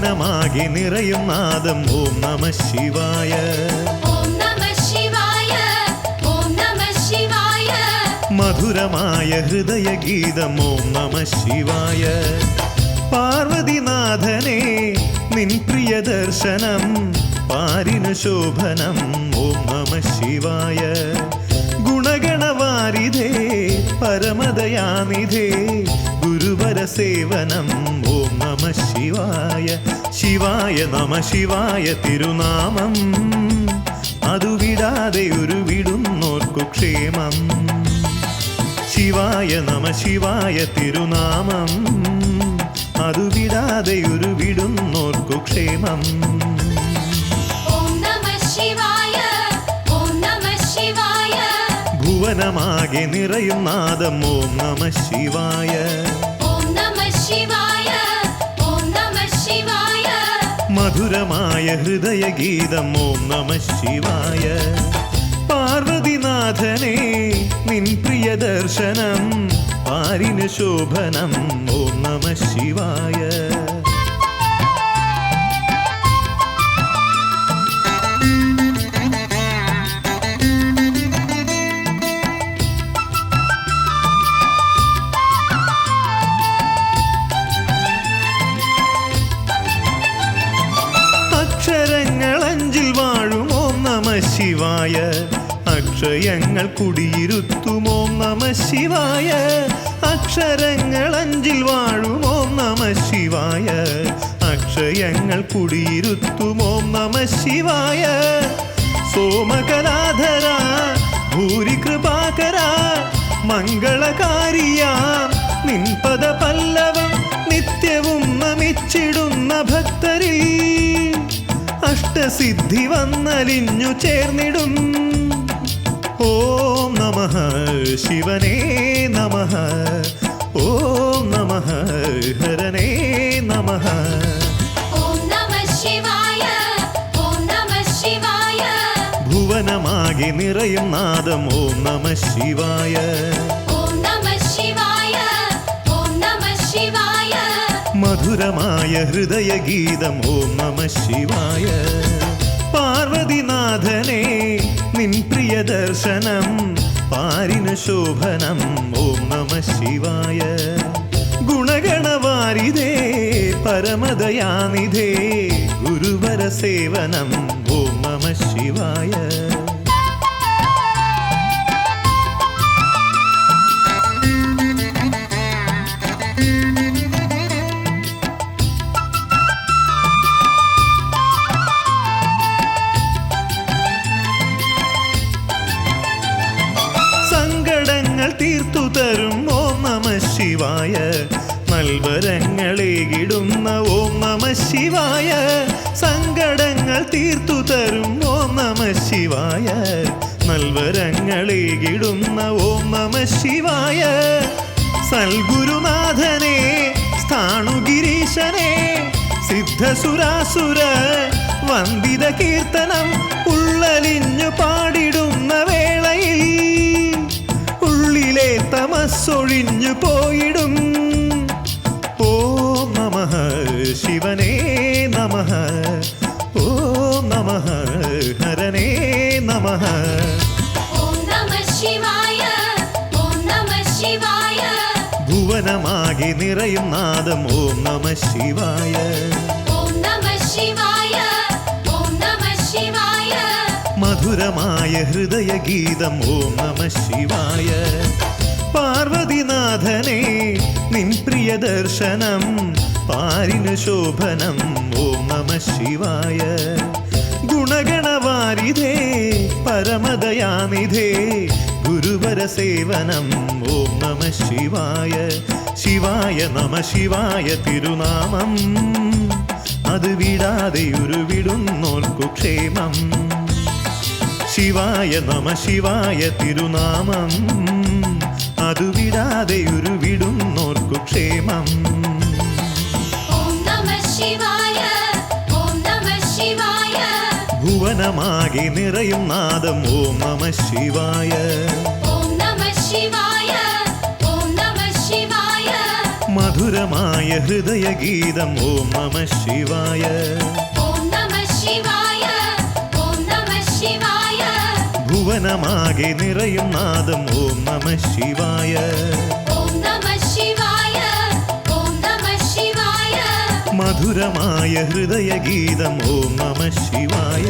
ഭുവനമാകെ നിറയും നാദം ഓം നമഃ ശിവായ. ഓം നമഃ ശിവായ. ഓം നമഃ ശിവായ. മധുരമായ ഹൃദയഗീതം ഓം നമഃ ശിവായ. പാർവതിനാഥനെ നിൻ പ്രിയ ദർശനം പാരിനു ശോഭനം ഓം നമഃ ശിവായ. ഗുണഗണവാരിധേ പരമദയാനിധേ ഗുരുവര സേവനം ഓം നമഃ ശിവായ. ശിവായ നമഃ ശിവായ തിരുനാമം അതു വിടാതെ ഉരുവിടുന്നോർക്കു ക്ഷേമം. ശിവായ നമഃ ശിവായ തിരുനാമം അതു വിടാതെ ഉരുവിടുന്നോർക്കു ക്ഷേമം. ഓം നമഃ ശിവായ. ഓം നമഃ ശിവായ. ഭുവനമാകെ നിറയും നാദം ഓം നമഃ ശിവായ. ഓം നമഃ ശിവായ. ഓം നമഃ ശിവായ. മധുരമായ ഹൃദയഗീതം ഓം നമഃ ശിവായ. പാർവതിനാഥനെ നിൻ പ്രിയ ദർശനം പാരിനു ശോഭനം ഓം നമഃ ശിവായ. അക്ഷരങ്ങൾ അഞ്ചിൽ വാഴും ഓം നമഃ ശിവായ. അക്ഷയങ്ങൾ കുടിയിരുത്തും ഓം നമഃ ശിവായ. അക്ഷരങ്ങൾ അഞ്ചിൽ വാഴും ഓം നമഃ ശിവായ. അക്ഷയങ്ങൾ കുടിയിരുത്തും ഓം നമഃ ശിവായ. സോമകലാധര ഭൂരി കൃപാകര മംഗളകാരിയാം നിൻ പദ പല്ലവം നിത്യവും നമിച്ചിടുന്ന ഭക്തരിൽ അഷ്ടസിദ്ധി വന്നലിഞ്ഞു ചേർന്നിടും. ഓം നമഃ ശിവനേ നമഃ. ഓം നമഃ ഹരനേ നമഃ. ഓം നമഃ ശിവായ. ഓം നമഃ ശിവായ. ഭുവനമാകെ നിറയും നാദം ഓം നമഃ ശിവായ. ഓം നമഃ ശിവായ. ഓം നമഃ ശിവായ. മധുരമായ ഹൃദയഗീതം ഓം നമഃ ശിവായ. പാർവതിനാഥനെ നിൻ പ്രിയ ദർശനം പാരിനു ശോഭനം ഓം നമഃ ശിവായ. ഗുണഗണവാരിധേ പരമദയാനിധേ ഗുരുവര സേവനം ഓം നമഃ ശിവായ. സങ്കടങ്ങൾ തീർത്തു തരും ഓം നമഃ ശിവായ. നൽവരങ്ങളേകിടുന്ന ഓം നമഃ ശിവായ. സങ്കടങ്ങൾ തീർത്തു തരും ഓം നമഃ ശിവായ. നൽവരങ്ങളേകിടുന്ന ഓം നമഃ ശിവായ. സൽഗുരുനാഥനെ സ്ഥാണുഗിരീശനെ സിദ്ധസുരാസുര വന്ദിത കീർത്തനം ഉള്ളലിഞ്ഞു പാടിടുന്ന വേളയിൽ ഉള്ളിലെ തമസ്സൊഴിഞ്ഞു പോയിടും. ഓം നമഃ ശിവനേ നമഃ. ഓം നമഃ ഹരനേ നമഃ. ഓം നമഃ ശിവായ. ഓം നമഃ ശിവായ. ഭുവനമാകെ നിറയും നാദം ഓം നമഃ ശിവായ. ഓം നമഃ ശിവായ. ഓം നമഃ ശിവായ. മധുരമായ ഹൃദയഗീതം ഓം നമഃ ശിവായ. പാർവതിനാഥനെ നിൻ പ്രിയ ദർശനം പാരിനു ശോഭനം ഓം നമഃ ശിവായ. ഗുണഗണവാരിധേ പരമദയാനിധേ ഗുരുവര സേവനം ഓം നമഃ ശിവായ. ശിവായ നമഃ ശിവായ തിരുനാമം അത് വിടാതെ ഉരുവിടുന്നോർക്കു ക്ഷേമം. ശിവായ നമഃ ശിവായ തിരുനാമം അതു വിടാതെ ഉരുവിടുന്നോർക്കു ക്ഷേമം. ഓം നമഃ ശിവായ. ഓം നമഃ ശിവായ. ഭുവനമാകെ നിറയും നാദം ഓം നമഃ ശിവായ. ഓം നമഃ ശിവായ. ഓം നമഃ ശിവായ. മധുര മധുരമായ ഹൃദയഗീതം ഓം നമ ശിവായ ഓം നമഃ ശിവായ ഓം നമഃ ശിവായ ഭുവനമാകെ നിറയും നാദം ഓം നമ ശിവായ ഓം നമഃ ശിവായ ഓം നമഃ ശിവായ മധുരമായ ഹൃദയഗീതം ഓം നമ ശിവായ